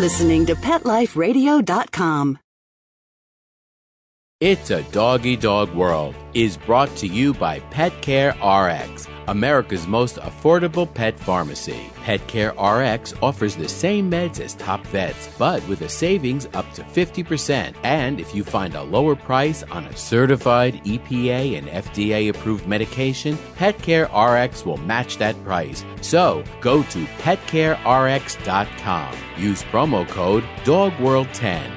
listening to PetLifeRadio.com. It's a Doggy Dog World is brought to you by Pet Care RX, America's most affordable pet pharmacy. Pet Care RX offers the same meds as top vets, but with a savings up to 50%. And if you find a lower price on a certified EPA and FDA-approved medication, Pet Care RX will match that price. So go to petcarerx.com. Use promo code DOGWORLD10.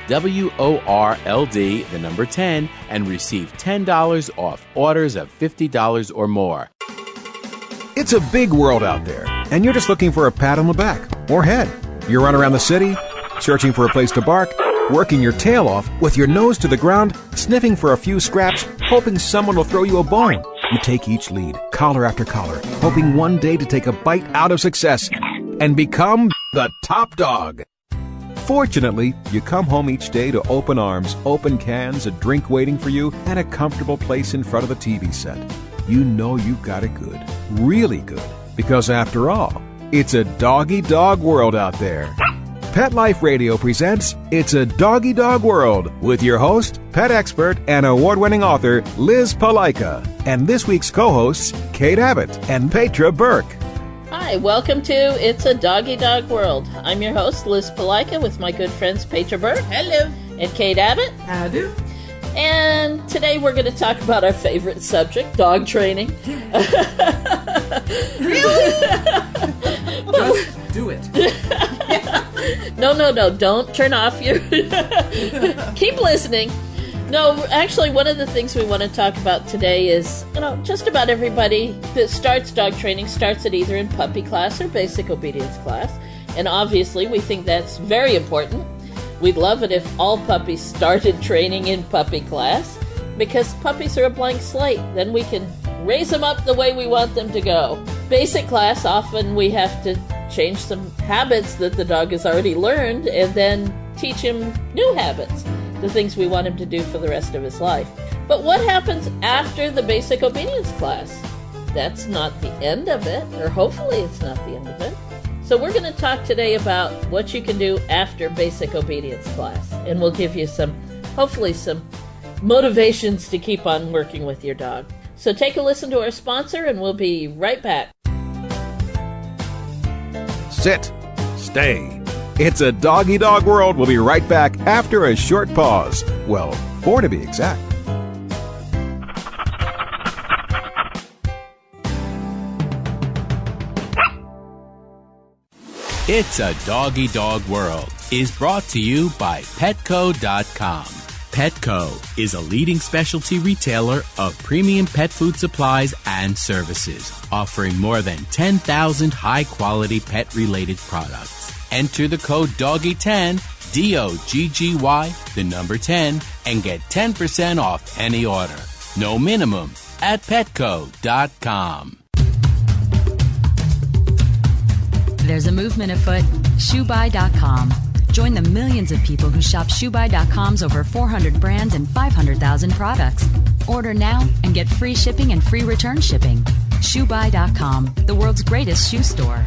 DOGWORLD, the number 10, and receive $10 off orders of $50 or more. It's a big world out there, and you're just looking for a pat on the back or head. You run around the city, searching for a place to bark, working your tail off with your nose to the ground, sniffing for a few scraps, hoping someone will throw you a bone. You take each lead, collar after collar, hoping one day to take a bite out of success and become the top dog. Fortunately, you come home each day to open arms, open cans, a drink waiting for you, and a comfortable place in front of the TV set. You know you've got it good, really good, because after all, it's a doggy dog world out there. Pet Life Radio presents It's a Doggy Dog World with your host, pet expert, and award-winning author Liz Palaika, and this week's co-hosts, Kate Abbott and Petra Burke. Hi, welcome to It's a Doggy Dog World. I'm your host, Liz Palaika, with my good friends Petra Burke. Hello. And Kate Abbott. How do? And today we're going to talk about our favorite subject, dog training. Really? Just do it. No, don't turn off your... Keep listening. No, actually, one of the things we want to talk about today is, just about everybody that starts dog training starts it either in puppy class or basic obedience class. And obviously, we think that's very important. We'd love it if all puppies started training in puppy class, because puppies are a blank slate. Then we can raise them up the way we want them to go. Basic class, often we have to change some habits that the dog has already learned and then teach him new habits. The things we want him to do for the rest of his life. But what happens after the basic obedience class? That's not the end of it, or hopefully it's not the end of it. So we're going to talk today about what you can do after basic obedience class, and we'll give you hopefully some motivations to keep on working with your dog. So take a listen to our sponsor, and we'll be right back. Sit. Stay. It's a Doggy Dog World. We'll be right back after a short pause. Well, 4 to be exact. It's a Doggy Dog World is brought to you by Petco.com. Petco is a leading specialty retailer of premium pet food supplies and services, offering more than 10,000 high-quality pet-related products. Enter the code DOGGY10, DOGGY, the number 10, and get 10% off any order. No minimum at Petco.com. There's a movement afoot. ShoeBuy.com. Join the millions of people who shop ShoeBuy.com's over 400 brands and 500,000 products. Order now and get free shipping and free return shipping. ShoeBuy.com, the world's greatest shoe store.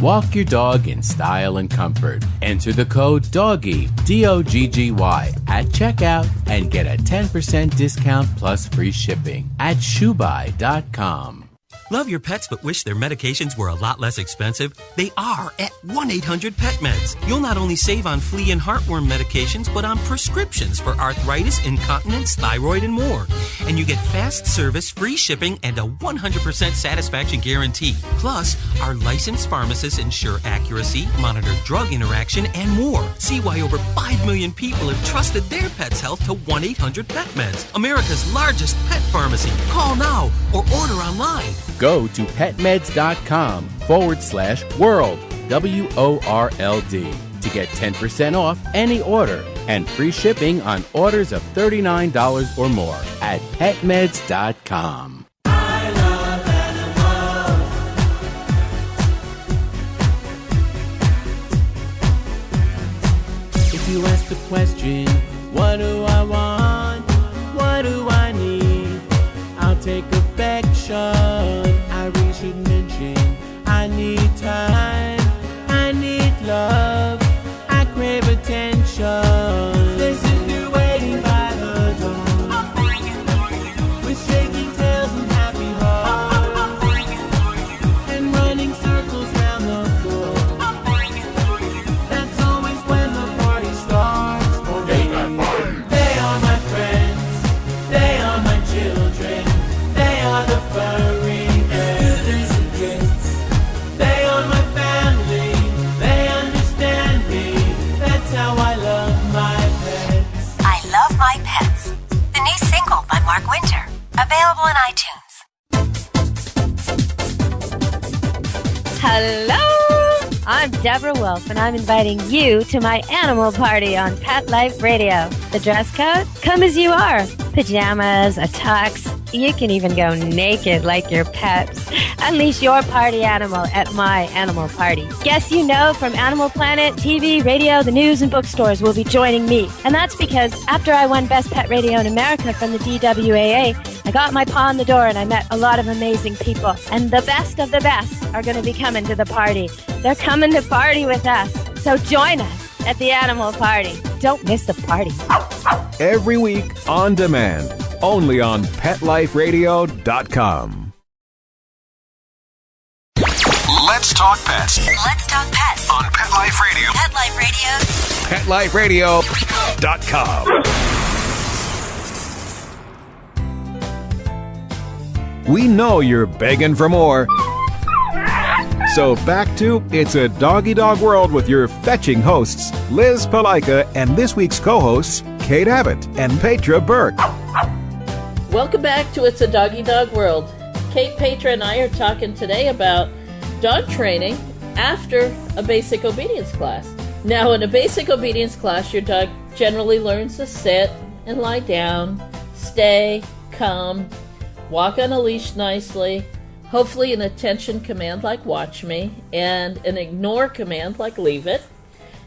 Walk your dog in style and comfort. Enter the code DOGGY, DOGGY, at checkout and get a 10% discount plus free shipping at ShoeBuy.com. Love your pets but wish their medications were a lot less expensive? They are at 1-800-PET-MEDS. You'll not only save on flea and heartworm medications, but on prescriptions for arthritis, incontinence, thyroid, and more. And you get fast service, free shipping, and a 100% satisfaction guarantee. Plus, our licensed pharmacists ensure accuracy, monitor drug interaction, and more. See why over 5 million people have trusted their pet's health to 1-800-PET-MEDS, America's largest pet pharmacy. Call now or order online. Go to petmeds.com/world, WORLD, to get 10% off any order and free shipping on orders of $39 or more at petmeds.com. I love animals. If you ask the question, what do I want? What do I need? I'll take affection. I really should mention I need time, I need love. Hello! I'm Deborah Wolf, and I'm inviting you to my animal party on Pet Life Radio. The dress code? Come as you are. Pajamas, a tux. You can even go naked like your pets. Unleash your party animal at my animal party. Guests you know from Animal Planet, TV, radio, the news, and bookstores will be joining me. And that's because after I won Best Pet Radio in America from the DWAA, I got my paw in the door and I met a lot of amazing people. And the best of the best are going to be coming to the party. They're coming to party with us. So join us at the animal party. Don't miss the party. Every week on demand, only on PetLifeRadio.com. Let's talk pets Let's talk pets on Pet Life Radio. Pet Life Radio. PetLifeRadio.com. We know you're begging for more. So back to It's a Doggy Dog World with your fetching hosts, Liz Palika, and this week's co-hosts, Kate Abbott and Petra Burke. Welcome back to It's a Doggy Dog World. Kate, Petra, and I are talking today about dog training after a basic obedience class. Now, in a basic obedience class, your dog generally learns to sit and lie down, stay, come, walk on a leash nicely, hopefully an attention command like watch me, and an ignore command like leave it.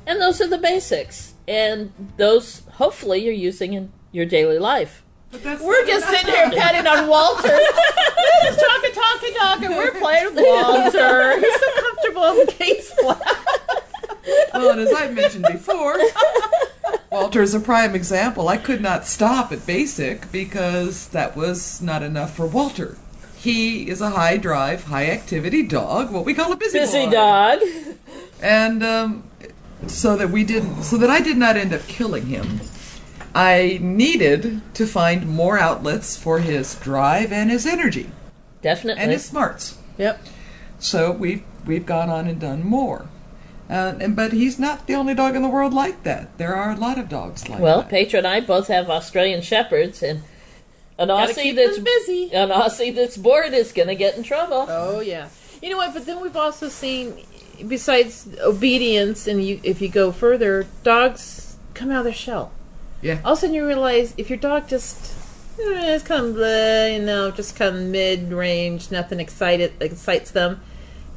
And those are the basics. And those, hopefully, you're using in your daily life. We're just sitting here petting on Walter. We're just talking, and we're playing with Walter. He's so comfortable in Kate's lap. Well, and as I mentioned before, Walter is a prime example. I could not stop at basic because that was not enough for Walter. He is a high drive, high activity dog, what we call a busy boy. Dog. And so that I did not end up killing him, I needed to find more outlets for his drive and his energy. Definitely. And his smarts. Yep. So we've gone on and done more. But he's not the only dog in the world like that. There are a lot of dogs like that. Well, Petra and I both have Australian Shepherds, and an Aussie that's bored is going to get in trouble. Oh, yeah. You know what? But then we've also seen, besides obedience, and if you go further, dogs come out of their shell. Yeah. All of a sudden you realize if your dog just, it's kind of blah, just kind of mid-range, nothing excites them.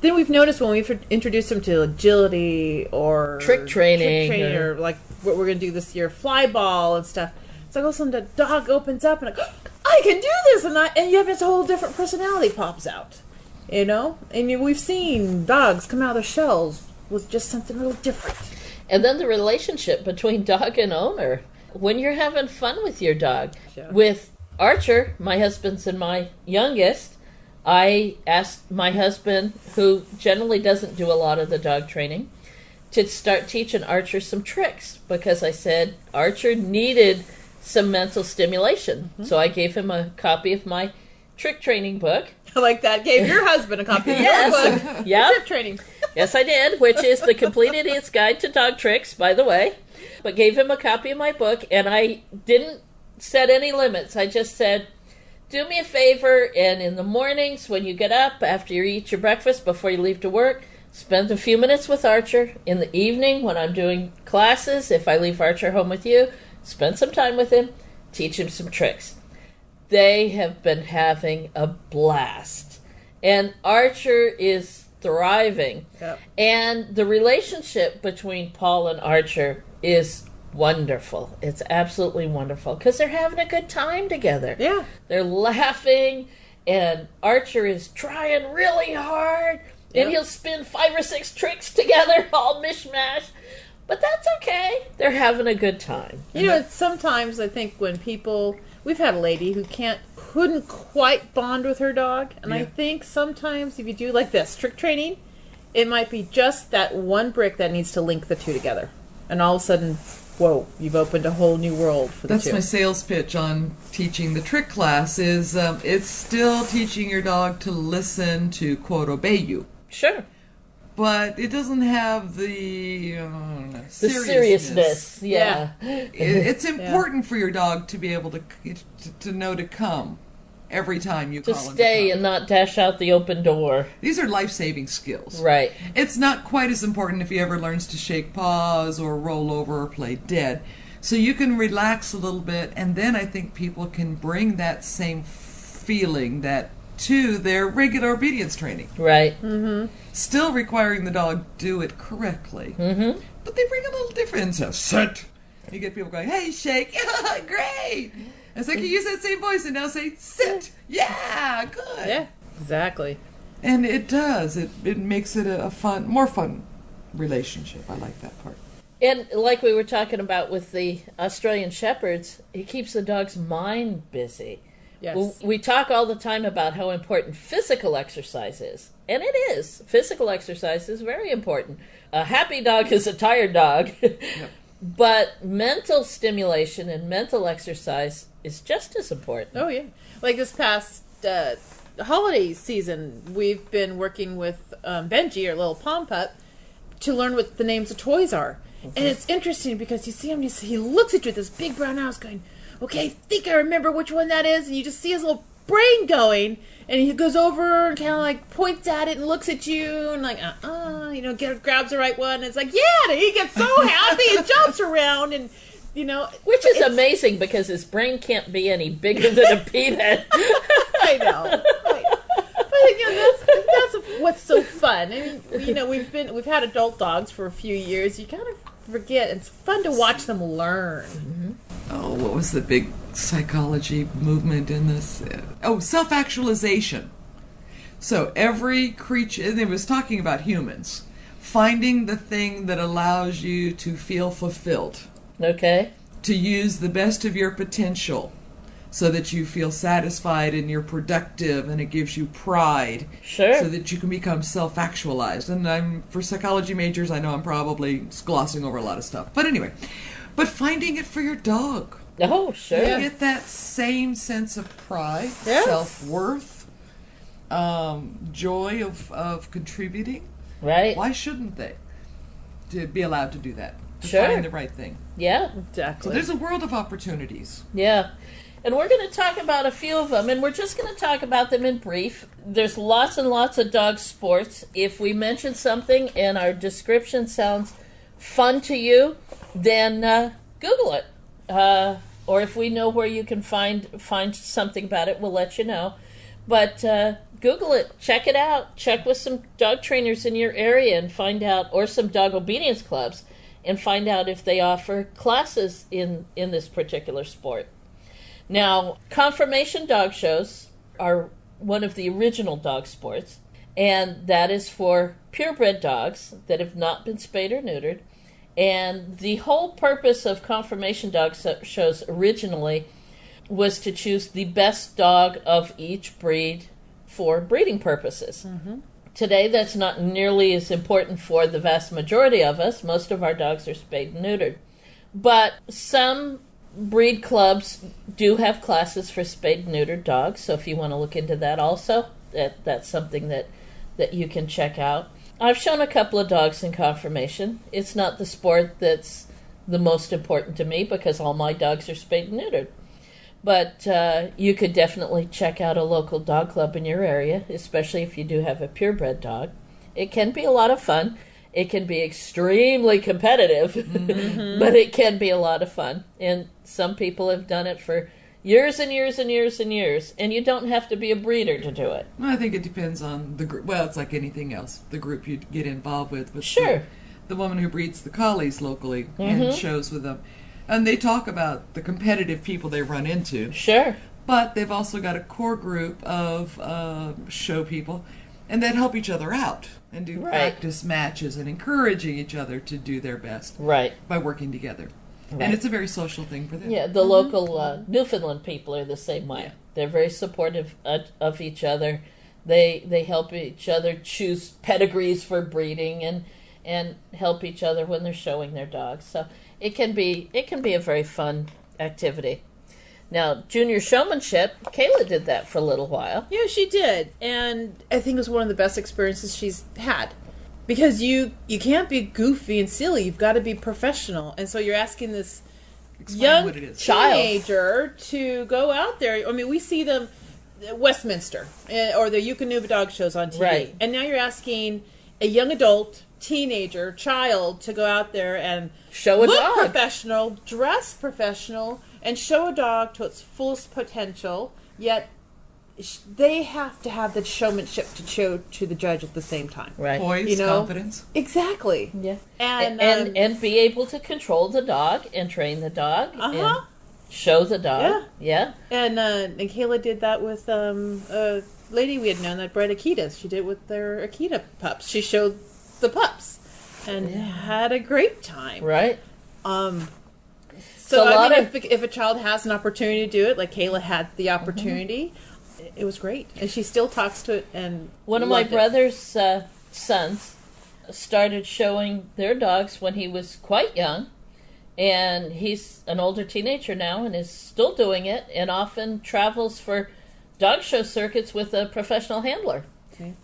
Then we've noticed when we've introduced them to agility or trick training or like what we're going to do this year, flyball and stuff. It's like all of a sudden the dog opens up and like, I can do this, and you have this whole different personality pops out, And we've seen dogs come out of their shells with just something a little different. And then the relationship between dog and owner. When you're having fun with your dog. Sure. With Archer, my husband's and my youngest, I asked my husband, who generally doesn't do a lot of the dog training, to start teaching Archer some tricks, because I said Archer needed some mental stimulation. Mm-hmm. So I gave him a copy of my trick training book. I like that. Gave your husband a copy of your book. Yeah. Trick training. Yes, I did, which is The Complete Idiot's Guide to Dog Tricks, by the way. But gave him a copy of my book, and I didn't set any limits. I just said, do me a favor, and in the mornings when you get up, after you eat your breakfast, before you leave to work, spend a few minutes with Archer. In the evening, when I'm doing classes, if I leave Archer home with you, spend some time with him, teach him some tricks. They have been having a blast. And Archer is thriving. Yep. And the relationship between Paul and Archer is wonderful. It's absolutely wonderful because they're having a good time together. Yeah. They're laughing, and Archer is trying really hard, and he'll spin 5 or 6 tricks together, all mishmash. But that's okay. They're having a good time. Sometimes I think when people... We've had a lady who couldn't quite bond with her dog, and I think sometimes if you do like this, trick training, it might be just that one brick that needs to link the two together. And all of a sudden, whoa, you've opened a whole new world for the two. That's my sales pitch on teaching the trick class is it's still teaching your dog to listen, to, quote, obey you. Sure. But it doesn't have the seriousness. Yeah. It's important for your dog to be able to know to come every time you call to him stay and not dash out the open door. These are life-saving skills. Right. It's not quite as important if he ever learns to shake paws or roll over or play dead. So you can relax a little bit, and then I think people can bring that same feeling to their regular obedience training. Right. Still requiring the dog do it correctly. But they bring a little difference. So, sit. You get people going, hey, shake. Yeah, great. It's like you use that same voice and now say, sit. Yeah, good. Yeah, exactly. And it does. It makes it a more fun relationship. I like that part. And like we were talking about with the Australian Shepherds, it keeps the dog's mind busy. Yes. We talk all the time about how important physical exercise is. And it is. Physical exercise is very important. A happy dog is a tired dog. Yep. But mental stimulation and mental exercise is just as important. Oh, yeah. Like this past holiday season, we've been working with Benji, our little pom pup, to learn what the names of toys are. And it's interesting because you see him, he looks at you with this big brown eyes going, okay, I think I remember which one that is. And you just see his little brain going. And he goes over and kind of like points at it and looks at you and like, grabs the right one. And it's like, yeah, and he gets so happy and jumps around and, Which is amazing because his brain can't be any bigger than a peanut. I know. But that's what's so fun. I mean, we've had adult dogs for a few years. You kind of forget. It's fun to watch them learn. Oh, what was the big psychology movement in this? Self-actualization. So every creature, and it was talking about humans, finding the thing that allows you to feel fulfilled. Okay. To use the best of your potential so that you feel satisfied and you're productive and it gives you pride. Sure. So that you can become self-actualized. And for psychology majors, I know I'm probably glossing over a lot of stuff. But anyway, finding it for your dog. Oh, sure. You get that same sense of pride, self-worth, joy of contributing. Right. Why shouldn't they be allowed to do that? To Sure. find the right thing. Yeah. Exactly. So there's a world of opportunities. Yeah. And we're going to talk about a few of them, and we're just going to talk about them in brief. There's lots and lots of dog sports. If we mention something and our description sounds fun to you, then Google it. Or if we know where you can find something about it, we'll let you know. But Google it, check it out, check with some dog trainers in your area and find out, or some dog obedience clubs, and find out if they offer classes in this particular sport. Now, conformation dog shows are one of the original dog sports, and that is for purebred dogs that have not been spayed or neutered. And the whole purpose of conformation dog shows originally was to choose the best dog of each breed for breeding purposes. Mm-hmm. Today, that's not nearly as important for the vast majority of us. Most of our dogs are spayed and neutered. But some breed clubs do have classes for spayed and neutered dogs, so if you want to look into that also, that's something that you can check out. I've shown a couple of dogs in conformation. It's not the sport that's the most important to me because all my dogs are spayed and neutered. But you could definitely check out a local dog club in your area, especially if you do have a purebred dog. It can be a lot of fun. It can be extremely competitive, mm-hmm. but it can be a lot of fun. And some people have done it for years and years and years and years, and you don't have to be a breeder to do it. Well, I think it depends on the group. Well, it's like anything else, the group you get involved with. Sure. The woman who breeds the collies locally mm-hmm. and shows with them. And they talk about the competitive people they run into. Sure. But they've also got a core group of show people, and that help each other out and do practice matches and encouraging each other to do their best by working together. Right. And it's a very social thing for them. Yeah, the local Newfoundland people are the same way. Yeah. They're very supportive of each other. They help each other choose pedigrees for breeding and help each other when they're showing their dogs. So it can be a very fun activity. Now, junior showmanship, Kayla did that for a little while. Yeah, she did. And I think it was one of the best experiences she's had. Because you can't be goofy and silly. You've got to be professional. And so you're asking this young teenager to go out there. I mean, we see them Westminster or the Yukonuba dog shows on TV. Right. And now you're asking a young adult, teenager, child to go out there and show a look dog professional, dress professional, and show a dog to its fullest potential, yet they have to have the showmanship to show to the judge at the same time. Right. Poise, confidence. Exactly. Yeah. And be able to control the dog and train the dog and show the dog. Yeah. And Kayla did that with a lady we had known that bred Akitas. She did it with their Akita pups. She showed the pups and had a great time. Right. So I mean, if a child has an opportunity to do it, like Kayla had the opportunity, it was great, and she still talks to it. And one of my brother's sons started showing their dogs when he was quite young, and he's an older teenager now and is still doing it, and often travels for dog show circuits with a professional handler,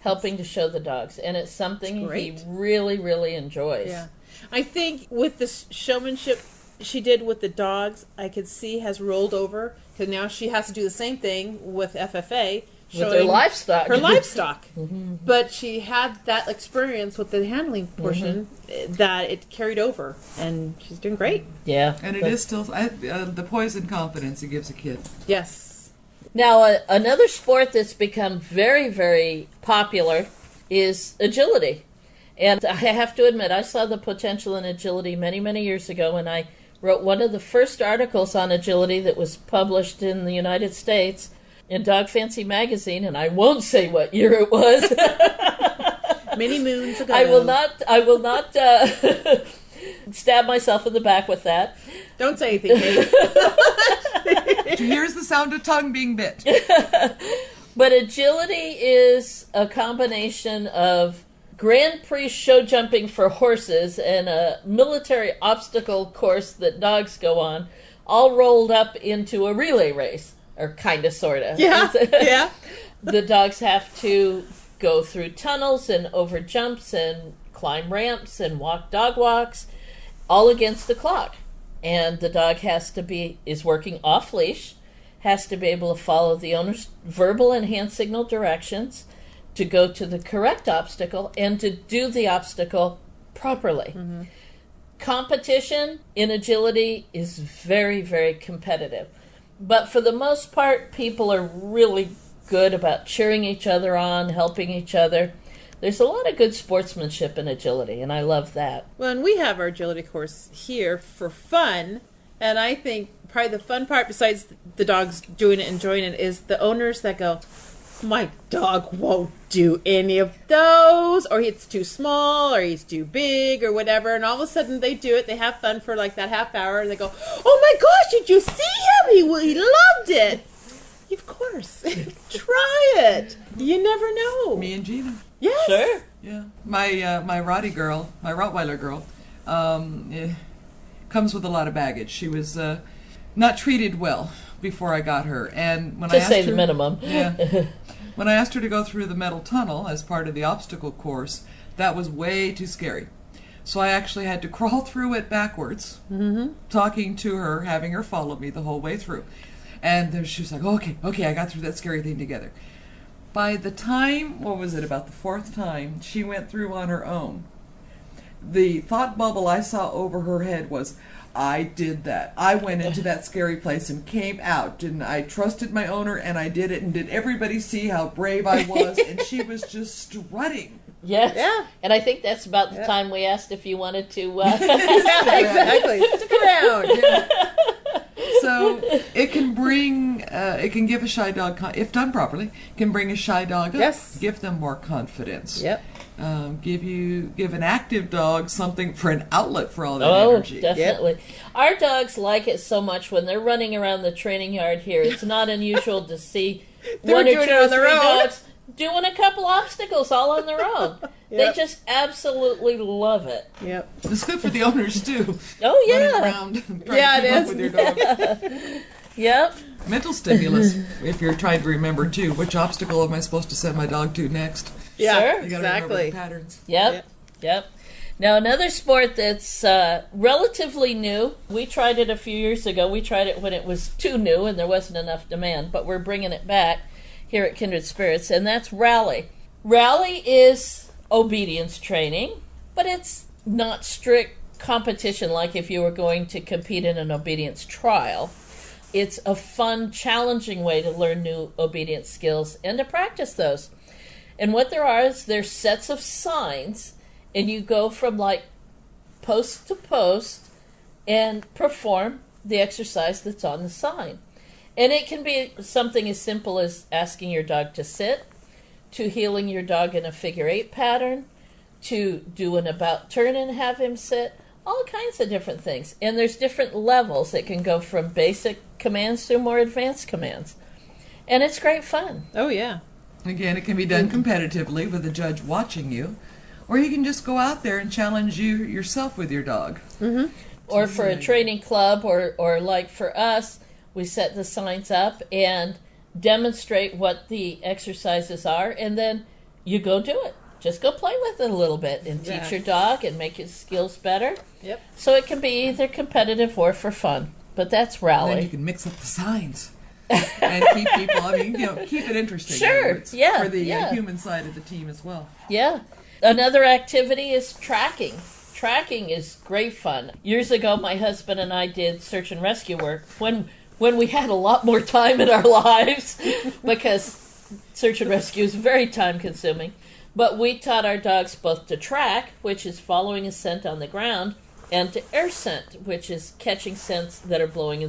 helping to show the dogs, and it's something he really, really enjoys. Yeah, I think with the showmanship she did with the dogs, I could see has rolled over, because now she has to do the same thing with FFA. With her livestock. Her livestock. But she had that experience with the handling portion that it carried over, and she's doing great. Yeah. And it is still the poise and confidence it gives a kid. Yes. Now, another sport that's become very, very popular is agility. And I have to admit, I saw the potential in agility many, many years ago, and I wrote one of the first articles on agility that was published in the United States in Dog Fancy magazine, and I won't say what year it was. Many moons ago. I will not stab myself in the back with that. Don't say anything, Kate. Here's the sound of tongue being bit. But agility is a combination of Grand Prix show jumping for horses and a military obstacle course that dogs go on, all rolled up into a relay race, or kind of, sort of. Yeah, yeah. The dogs have to go through tunnels and over jumps and climb ramps and walk dog walks, all against the clock. And the dog is working off leash, has to be able to follow the owner's verbal and hand signal directions to go to the correct obstacle and to do the obstacle properly. Competition in agility is very, very competitive. But for the most part, people are really good about cheering each other on, helping each other. There's a lot of good sportsmanship in agility, and I love that. Well, and we have our agility course here for fun, and I think probably the fun part, besides the dogs doing it, enjoying it, is the owners that go, my dog won't do any of those, or it's too small, or he's too big, or whatever, and all of a sudden they do it, they have fun for like that half hour, and they go, oh my gosh, did you see him? He loved it. Of course. Try it. You never know. Me and Gina. Yes. Sure. Yeah. My Rottie girl, my Rottweiler girl, comes with a lot of baggage. She was not treated well before I got her, and when I asked her, the minimum. Yeah. When I asked her to go through the metal tunnel as part of the obstacle course, that was way too scary. So I actually had to crawl through it backwards, talking to her, having her follow me the whole way through. And then she was like, okay, I got through that scary thing together. By the time, about the fourth time, she went through on her own. The thought bubble I saw over her head was, I did that. I went into that scary place and came out. Didn't I? Trusted my owner, and I did it. And did everybody see how brave I was? And she was just strutting. Yes. Yeah. And I think that's about the time we asked if you wanted to... exactly. Stick around. Yeah. So it can bring, it can give a shy dog, if done properly, can bring a shy dog up. Yes. Give them more confidence. Yep. Give an active dog something for an outlet for all that energy. Oh, definitely. Yep. Our dogs like it so much when they're running around the training yard here. It's not unusual to see one or two or three dogs doing a couple obstacles all on their own. They just absolutely love it. Yep. It's good for the owners too. Oh yeah. Running around trying to keep up with your dog. Yep. Mental stimulus, if you're trying to remember too, which obstacle am I supposed to send my dog to next? Yeah, sure. You gotta remember the patterns. Yep. Now another sport that's relatively new. We tried it a few years ago. We tried it when it was too new and there wasn't enough demand, but we're bringing it back. here at Kindred Spirits, and that's Rally. Rally is obedience training, but it's not strict competition like if you were going to compete in an obedience trial. It's a fun, challenging way to learn new obedience skills and to practice those. And what there are is there's sets of signs, and you go from like post to post and perform the exercise that's on the sign. And it can be something as simple as asking your dog to sit, to heeling your dog in a figure 8 pattern, to do an about turn and have him sit, all kinds of different things. And there's different levels. It can go from basic commands to more advanced commands. And it's great fun. Oh, yeah. Again, it can be done competitively with a judge watching you, or you can just go out there and challenge you yourself with your dog. Mm-hmm. Or for a training club, or like for us, we set the signs up and demonstrate what the exercises are, and then you go do it. Just go play with it a little bit and teach your dog and make his skills better. Yep. So it can be either competitive or for fun. But that's Rally. And then you can mix up the signs and keep people, keep it interesting. Sure, yeah. For the human side of the team as well. Yeah. Another activity is tracking. Tracking is great fun. Years ago, my husband and I did search and rescue work when we had a lot more time in our lives, because search and rescue is very time consuming. But we taught our dogs both to track, which is following a scent on the ground, and to air scent, which is catching scents that are blowing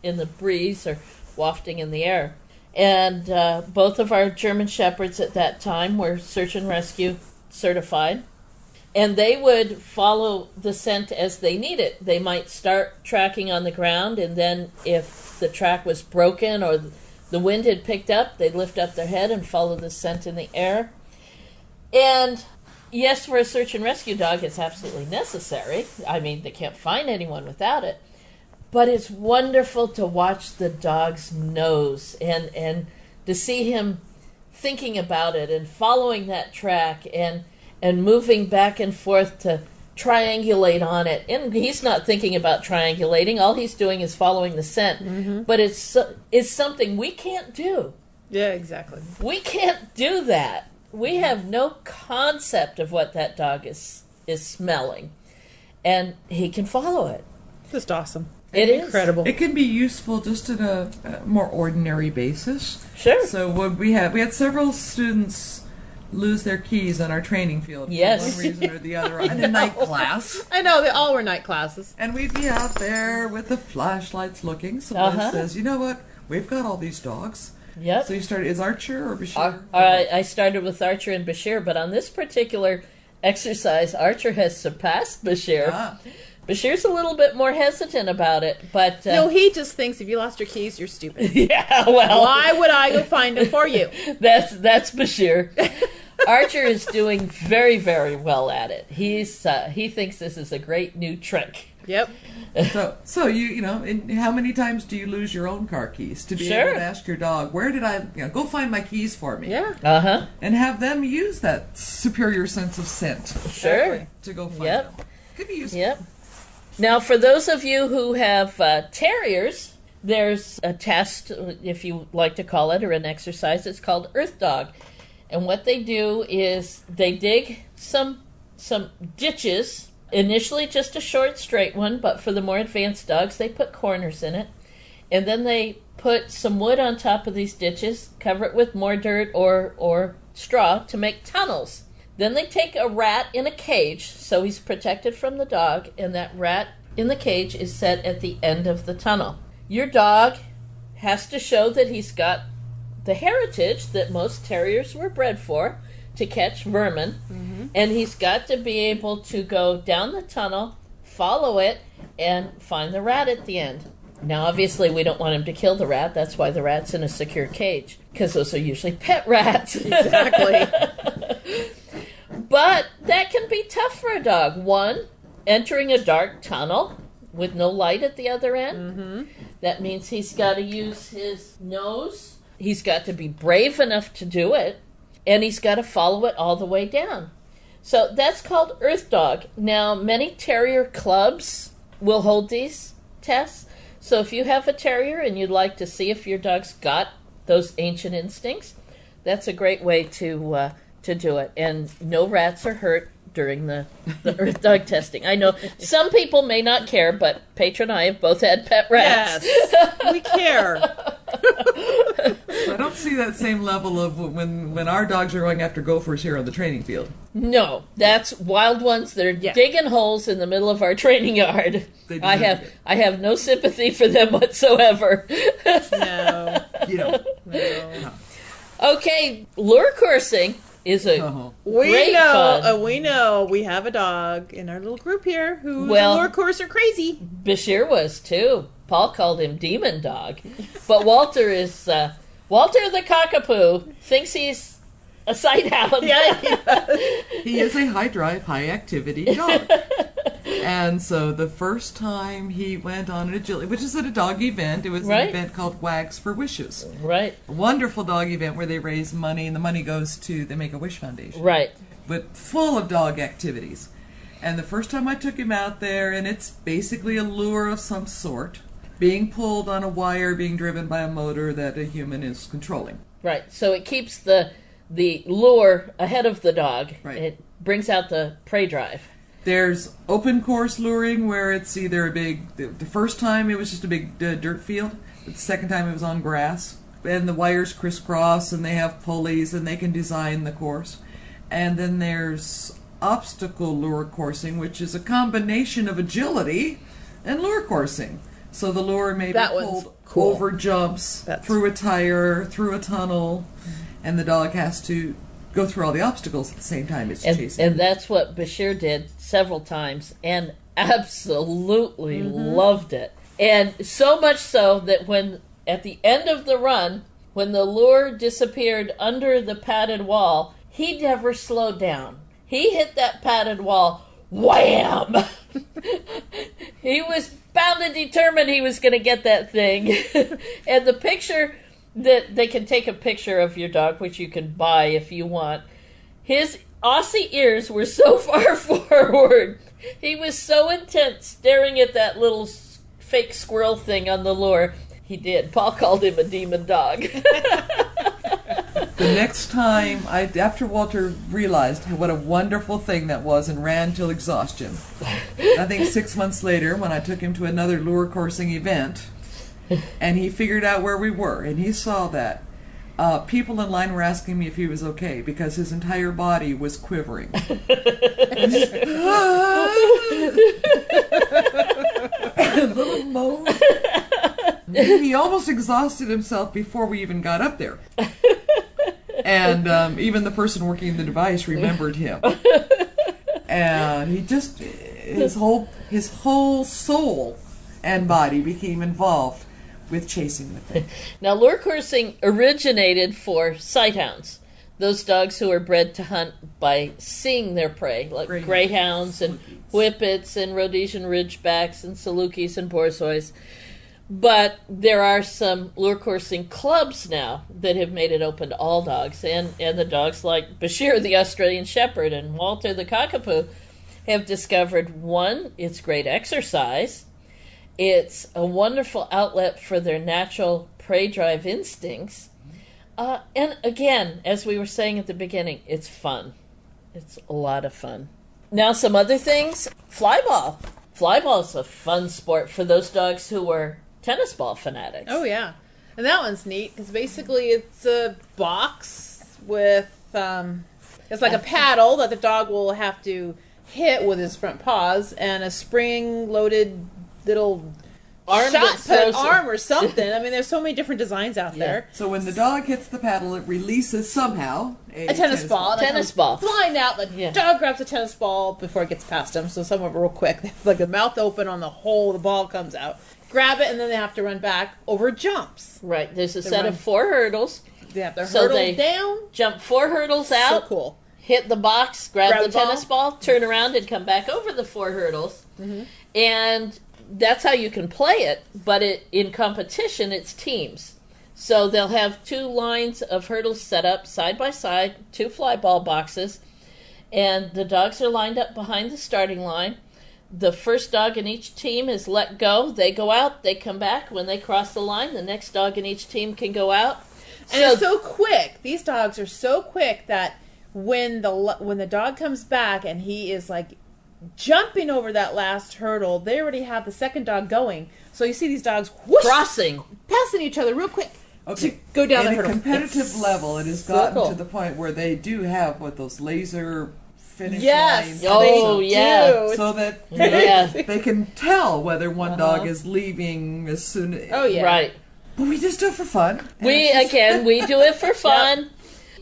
in the breeze or wafting in the air. And both of our German Shepherds at that time were search and rescue certified, and they would follow the scent as they need it. They might start tracking on the ground, and then if the track was broken or the wind had picked up, they'd lift up their head and follow the scent in the air. And yes, for a search and rescue dog, it's absolutely necessary. I mean, they can't find anyone without it. But it's wonderful to watch the dog's nose and to see him thinking about it and following that track and moving back and forth to triangulate on it. And he's not thinking about triangulating. All he's doing is following the scent. Mm-hmm. But it's something we can't do. Yeah, exactly. We can't do that. We have no concept of what that dog is smelling, and he can follow it. Just awesome. It is incredible. It can be useful just at a more ordinary basis. Sure. So what we had several students lose their keys on our training field for one reason or the other in a night class. I know, they all were night classes. And we'd be out there with the flashlights looking. So Liz says, you know what? We've got all these dogs. Yep. So you started, is Archer or Bashir? I started with Archer and Bashir, but on this particular exercise, Archer has surpassed Bashir. Ah. Bashir's a little bit more hesitant about it, but... no, he just thinks if you lost your keys, you're stupid. Yeah, well... why would I go find them for you? That's Bashir. Archer is doing very, very well at it. He thinks this is a great new trick. Yep. So you know, how many times do you lose your own car keys to be able to ask your dog, where did I, go find my keys for me? Yeah. And have them use that superior sense of scent. Sure. To go find them. Could be useful. Yep. Now, for those of you who have terriers, there's a test, if you like to call it, or an exercise. It's called Earth Dog. And what they do is they dig some ditches, initially just a short, straight one, but for the more advanced dogs, they put corners in it. And then they put some wood on top of these ditches, cover it with more dirt or straw to make tunnels. Then they take a rat in a cage, so he's protected from the dog, and that rat in the cage is set at the end of the tunnel. Your dog has to show that he's got the heritage that most terriers were bred for, to catch vermin, and he's got to be able to go down the tunnel, follow it, and find the rat at the end. Now, obviously, we don't want him to kill the rat. That's why the rat's in a secure cage, because those are usually pet rats. Exactly. But that can be tough for a dog. One, entering a dark tunnel with no light at the other end. That means he's got to use his nose. He's got to be brave enough to do it. And he's got to follow it all the way down. So that's called Earth Dog. Now, many terrier clubs will hold these tests. So if you have a terrier and you'd like to see if your dog's got those ancient instincts, That's a great way to do it. And no rats are hurt during the Earth Dog testing. I know some people may not care, but Petra and I have both had pet rats. Yes, we care. I don't see that same level of when our dogs are going after gophers here on the training field. No, that's wild ones that are digging holes in the middle of our training yard. I have no sympathy for them whatsoever. No. You know. No. Okay, lure coursing is a great fun. We know. We have a dog in our little group here who's Well, a lure courser crazy. Bashir was too. Paul called him Demon Dog. But Walter is... Walter the Cockapoo thinks he's a sighthound. Yeah, he is a high drive, high activity dog. And so the first time he went on an agility, which is at a dog event, it was an event called Wags for Wishes. Right. A wonderful dog event where they raise money, and the money goes to the Make-A-Wish Foundation. Right. But full of dog activities. And the first time I took him out there, and it's basically a lure of some sort, being pulled on a wire, being driven by a motor that a human is controlling. Right. So it keeps the lure ahead of the dog. Right. It brings out the prey drive. There's open course luring where it's either a big... The first time it was just a big dirt field. The second time it was on grass. And the wires crisscross and they have pulleys and they can design the course. And then there's obstacle lure coursing, which is a combination of agility and lure coursing. So the lure may be pulled over jumps, through a tire, through a tunnel, and the dog has to go through all the obstacles at the same time it's chasing. And that's what Bashir did several times and absolutely loved it. And so much so that when, at the end of the run, when the lure disappeared under the padded wall, he never slowed down. He hit that padded wall, wham! He was bound and determined he was going to get that thing. And the picture that they can take a picture of your dog, which you can buy if you want. His Aussie ears were so far forward. He was so intent staring at that little fake squirrel thing on the lure. He did. Paul called him a demon dog. The next time, after Walter realized what a wonderful thing that was and ran till exhaustion, I think 6 months later when I took him to another lure coursing event, and he figured out where we were, and he saw that, people in line were asking me if he was okay because his entire body was quivering. Little moan. He almost exhausted himself before we even got up there. And even the person working the device remembered him. And he just, his whole soul and body became involved with chasing the thing. Now, lure coursing originated for sighthounds. Those dogs who are bred to hunt by seeing their prey, like greyhounds and whippets and Rhodesian Ridgebacks and Salukis and Borzois. But there are some lure coursing clubs now that have made it open to all dogs. And the dogs like Bashir, the Australian Shepherd, and Walter, the Cockapoo, have discovered, one, it's great exercise. It's a wonderful outlet for their natural prey drive instincts. And again, as we were saying at the beginning, it's fun. It's a lot of fun. Now, some other things. Flyball. Flyball's a fun sport for those dogs who are tennis ball fanatics. Oh, yeah. And that one's neat because basically it's a box with, it's like a paddle that the dog will have to hit with his front paws and a spring-loaded little shot put arm or something. I mean, there's so many different designs out there. So when the dog hits the paddle, it releases somehow a tennis ball. Tennis ball. Flying out, the dog grabs a tennis ball before it gets past him. So some of it real quick. They have like the mouth open on the hole, the ball comes out. Grab it, and then they have to run back over jumps. Right. There's a set of 4 hurdles. They have to hurdle down. Jump 4 hurdles out. So cool. Hit the box, grab the tennis ball, turn around, and come back over the 4 hurdles. Mm-hmm. And that's how you can play it. But in competition, it's teams. So they'll have 2 lines of hurdles set up side by side, 2 fly ball boxes, and the dogs are lined up behind the starting line. The first dog in each team is let go. They go out, they come back. When they cross the line, the next dog in each team can go out. And it's so quick. These dogs are so quick that when the dog comes back and he is like jumping over that last hurdle, they already have the second dog going. So you see these dogs whoosh, passing each other real quick Okay. to go down the At a hurdle. competitive level, it has gotten to the point where they do have those laser finish lines. Oh, yeah. So that you know, they can tell whether one dog is leaving as soon as... Oh, yeah. Right. But we just do it for fun. We do it for fun. Yep.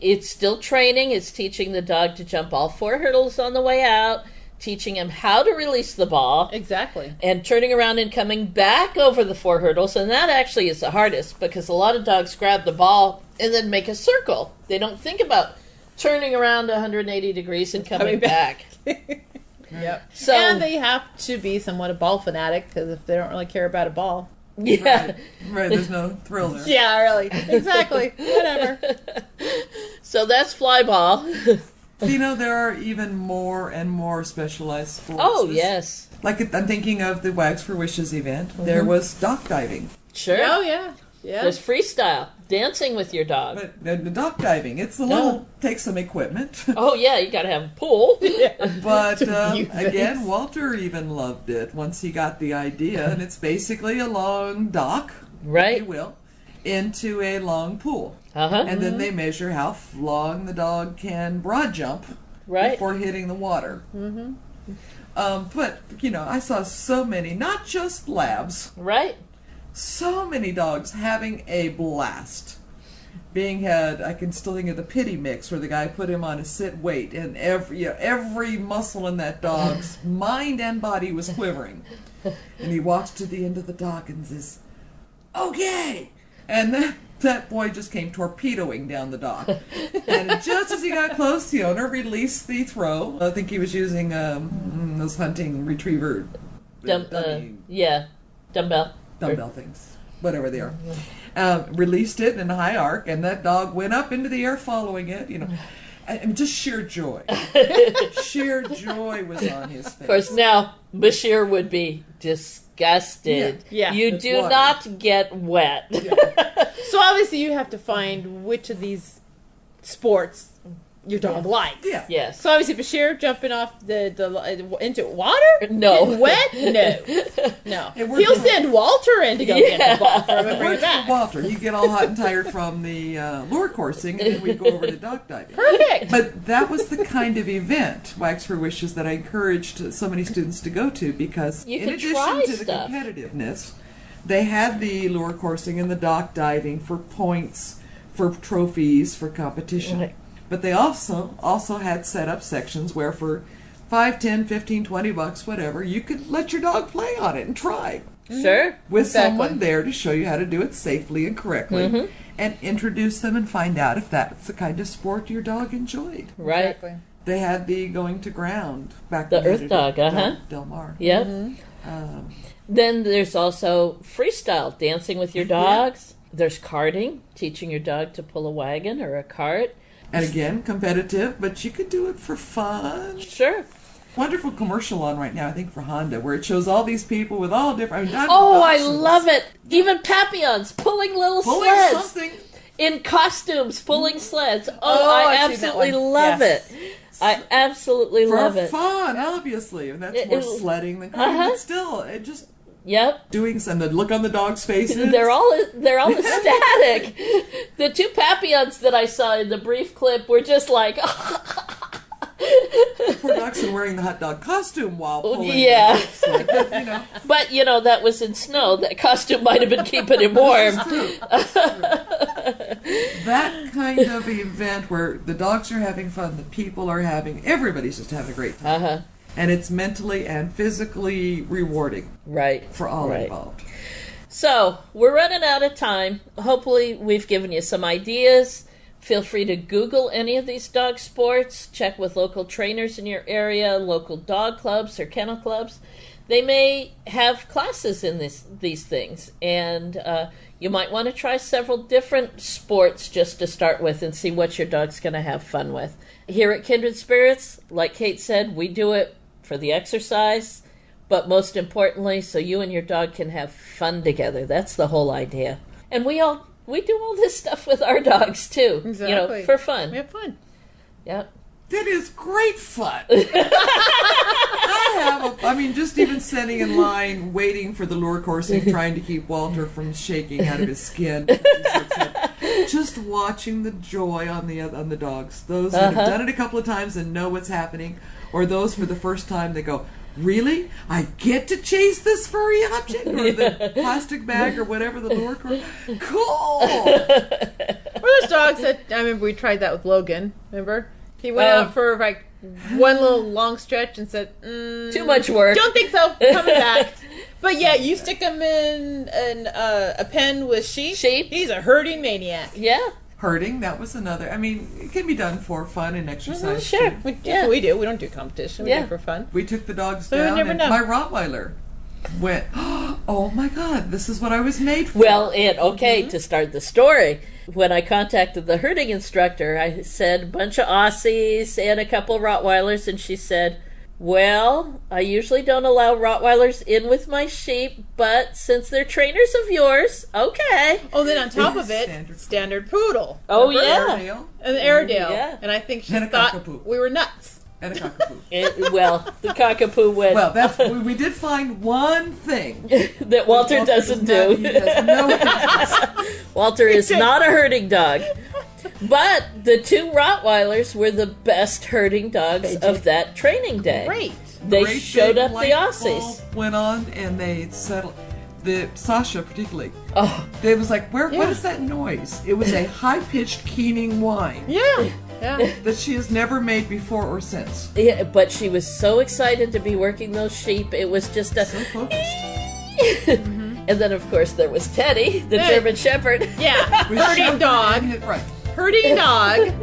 It's still training. It's teaching the dog to jump all 4 hurdles on the way out, teaching him how to release the ball. Exactly. And turning around and coming back over the 4 hurdles. And that actually is the hardest because a lot of dogs grab the ball and then make a circle. They don't think about turning around 180 degrees and coming back. Yep. So, and they have to be somewhat a ball fanatic because if they don't really care about a ball. Yeah. Right, there's no thrill there. Yeah, really. Exactly. Whatever. So that's flyball. You know, there are even more and more specialized sports. Oh, yes. Like, I'm thinking of the Wags for Wishes event. Mm-hmm. There was dock diving. Sure. Oh, yeah. Yeah. There's freestyle, dancing with your dog. But the dock diving, it's a little, takes some equipment. Oh, yeah, you got to have a pool. But, again, Walter even loved it once he got the idea. And it's basically a long dock, if you will, into a long pool. And then they measure how long the dog can broad jump before hitting the water. But, you know, I saw so many, not just labs. Right. So many dogs having a blast. Being had, I can still think of the pity mix where the guy put him on a sit wait, and every muscle in that dog's mind and body was quivering. And he walks to the end of the dock and says, "Okay," and that boy just came torpedoing down the dock. And just as he got close, the owner released the throw. I think he was using those hunting retriever dumbbell things, whatever they are. Released it in a high arc, and that dog went up into the air following it, you know. And just sheer joy. Sheer joy was on his face. Of course, now Bashir would be disgusted. Yeah. You do not get wet. Yeah. So obviously you have to find which of these sports your dog likes. Yeah. Yes. So obviously Bashir jumping off into water? No. Getting wet? No. He'll send Walter in to go get the ball for him and bring it back. Walter, you get all hot and tired from the lure coursing, and then we go over to dock diving. Perfect. But that was the kind of event, Wags for Wishes, that I encouraged so many students to go to, because in addition to the competitiveness, they had the lure coursing and the dock diving for points, for trophies, for competition. Right. But they also had set up sections where for $5, $10, $15, $20, whatever, you could let your dog play on it and try. Sure. With someone there to show you how to do it safely and correctly, and introduce them and find out if that's the kind of sport your dog enjoyed. Right. Exactly. They had the going to ground back the Earth Dog, Del Mar. Yep. Then there's also freestyle, dancing with your dogs. There's karting, teaching your dog to pull a wagon or a cart. And again, competitive, but you could do it for fun. Sure. Wonderful commercial on right now, I think, for Honda, where it shows all these people with all different... I love it. Even Papillons pulling little sleds. Something. In costumes, pulling sleds. I absolutely love it. I absolutely love it. For fun, obviously. And that's more sledding than karting, but still, it just... Yep. Doing some, the look on the dog's faces. They're all ecstatic. The 2 Papillons that I saw in the brief clip were just like... Poor Dachshund wearing the hot dog costume while pulling. Yeah. But, you know, that was in snow. That costume might have been keeping him warm. That kind of event where the dogs are having fun, the people are everybody's just having a great time. And it's mentally and physically rewarding. Right. For all involved. So, we're running out of time. Hopefully, we've given you some ideas. Feel free to Google any of these dog sports. Check with local trainers in your area, local dog clubs or kennel clubs. They may have classes in these things. And you might want to try several different sports just to start with and see what your dog's going to have fun with. Here at Kindred Spirits, like Kate said, we do it for the exercise, but most importantly, so you and your dog can have fun together. That's the whole idea. And we all we do all this stuff with our dogs too. Exactly. For fun. We have fun. Yep. That is great fun. Just even sitting in line, waiting for the lure coursing, trying to keep Walter from shaking out of his skin. Just watching the joy on the dogs. Those that have done it a couple of times and know what's happening, or those for the first time, they go, "Really? I get to chase this furry object or the plastic bag or whatever the lure course? Cool!" Or those dogs that I remember we tried that with Logan. Remember? He went out for like one little long stretch and said, "Too much work. Don't think so. Coming back." But yeah, you stick him in a pen with sheep. He's a herding maniac. Yeah. Herding, that was another. It can be done for fun and exercise. Sure. Too. We do. We don't do competition. We do it for fun. We took the dogs So down, never and know. my Rottweiler went, "Oh my God, this is what I was made for." Well, and to start the story, when I contacted the herding instructor, I said a bunch of Aussies and a couple of Rottweilers, and she said, "Well, I usually don't allow Rottweilers in with my sheep, but since they're trainers of yours, okay." Oh, then on top of it, standard poodle. Oh, Remember? yeah. Airedale. An Airedale. Yeah. And I think she And a thought cockapoo. we were nuts. And a cockapoo. The cockapoo went. Well, we did find one thing that Walter doesn't do. He has no interest. Walter is not a herding dog. But the two Rottweilers were the best herding dogs of that training day. Great. They Great showed big up the light Aussies. bulb went on, and they settled. The Sasha particularly. Oh, they was like, "What is that noise?" It was a high-pitched keening whine. Yeah. Yeah. That she has never made before or since. Yeah, but she was so excited to be working those sheep. It was just a... So focused. And then, of course, there was Teddy, the German Shepherd. Yeah. Herding dog. Right. Herding dog.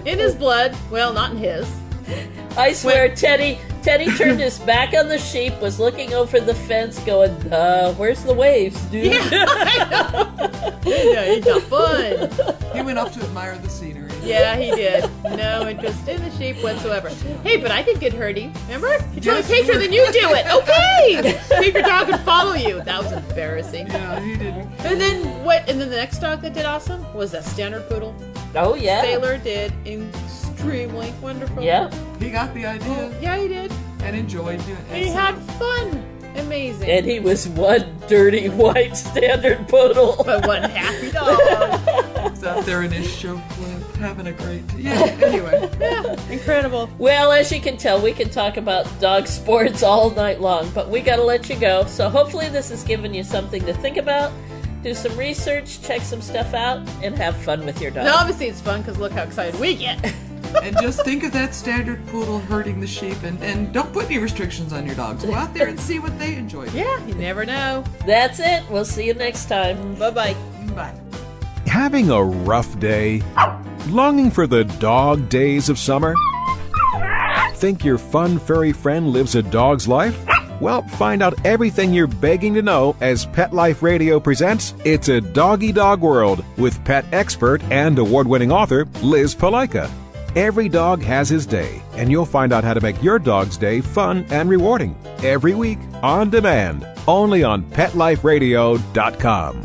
In his blood. Well, not in his. I swear, Teddy turned his back on the sheep, was looking over the fence, going, "Where's the waves, dude?" Yeah, I know. Yeah, he's not fun. He went off to admire the scenery. Yeah, he did. No interest in the sheep whatsoever. Hey, but I did good herding. Remember? You told me, Petra, then you do it. Okay. See if your dog can follow you. That was embarrassing. Yeah, he didn't. And then what? And then the next dog that did awesome was a standard poodle. Oh, yeah. Sailor did extremely wonderful. Yeah. He got the idea. Yeah, he did. And enjoyed doing it. And he had fun. Amazing. And he was one dirty white standard poodle. But one happy dog. He's out there in his show clip, having a great anyway. Yeah, incredible. Well, as you can tell, we can talk about dog sports all night long, but we gotta let you go. So hopefully this has given you something to think about. Do some research, check some stuff out, and have fun with your dog. Now, obviously it's fun because look how excited we get. And just think of that standard poodle herding the sheep, and don't put any restrictions on your dogs. Go out there and see what they enjoy. Yeah, you never know. That's it. We'll see you next time. Bye-bye. Bye. Having a rough day? Longing for the dog days of summer? Think your fun furry friend lives a dog's life? Well, find out everything you're begging to know as Pet Life Radio presents It's a Doggy Dog World with pet expert and award-winning author Liz Palaika. Every dog has his day, and you'll find out how to make your dog's day fun and rewarding. Every week, on demand, only on PetLifeRadio.com.